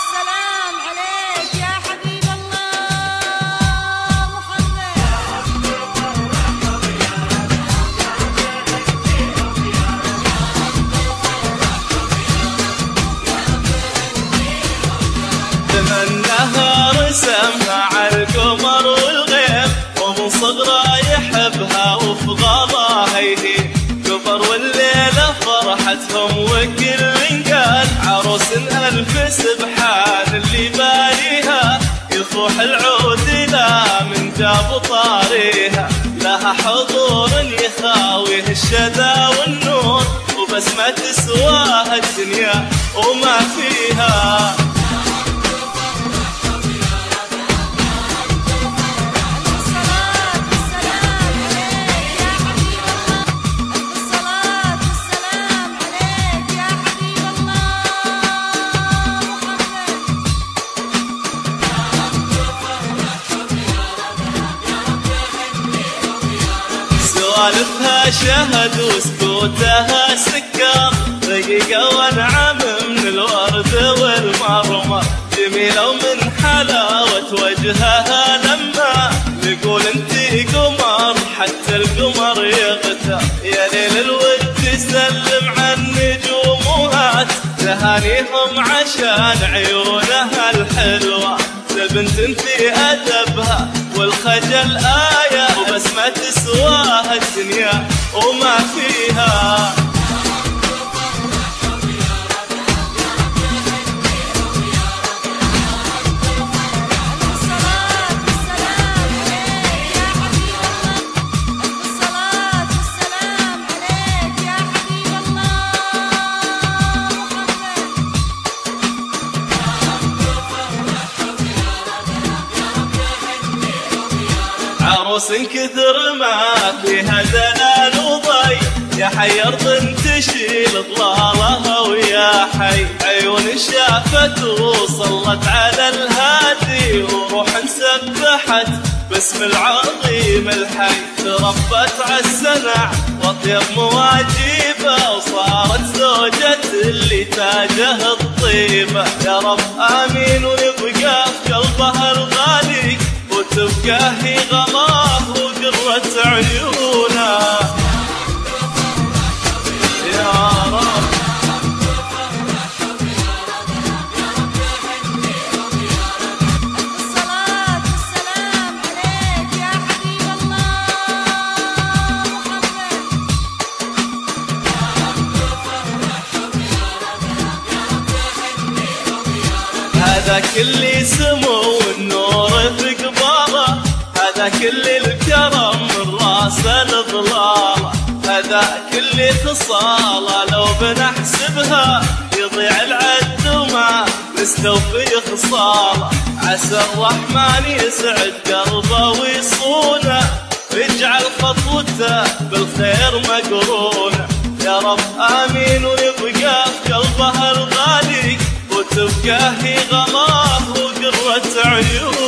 والسلام عليك يا حبيب الله محمد. تمناها رسمها عالقمر والغيم، ومن صغره يحبها وفي غلاها يهين. كبر والليلة فرحتهم وكل قال عروس ألف سبحان اللي باليها. يفوح العود لا من جاب طاريها، لها حضور يخاويه الشذا والنور، وبس ما تسواها الدنيا وما فيها. سوالفها شهد وسكوتها سكر، دقيقة وانعم من الورد والمرمر. جميلة ومن حلاوة وجهها لما نقول انتي قمر حتى القمر يغتر. يا ليل الود تسلم عن نجوم وهات تهانيهم عشان عيونها الحلوة. بنت في أدبها والخجل آية، وبس ما تسواها الدنيا وما فيها. عروس كثر ما فيها دلال وضي، يا حي أرض تشيل ضلالها ويا حي عيون شافت وصلت على الهادي، وروح سبحت باسم العظيم الحي. تربت عالسنع واطيب مواجيبه، وصارت زوجة اللي تاجه الطيبة. يا رب آمين ويبقى في قلبها الغالي، وتبقى هي غماه وقرة عيونا يا رب. الصلاة والسلام عليك يا حبيب الله محمد. هذا كل سمو والنور في قباله، هذا كل الكرم من راس الظلالة. هذا كل خصاله لو بنحسبها يضيع العد وما نستوفي خصاله. عسى الرحمن يسعد قلبه ويصونه، ويجعل خطوته بالخير مقرونه. يا رب آمين ويبقى في قلبها الغالي، وتبقى هي غماه وقرة عيون.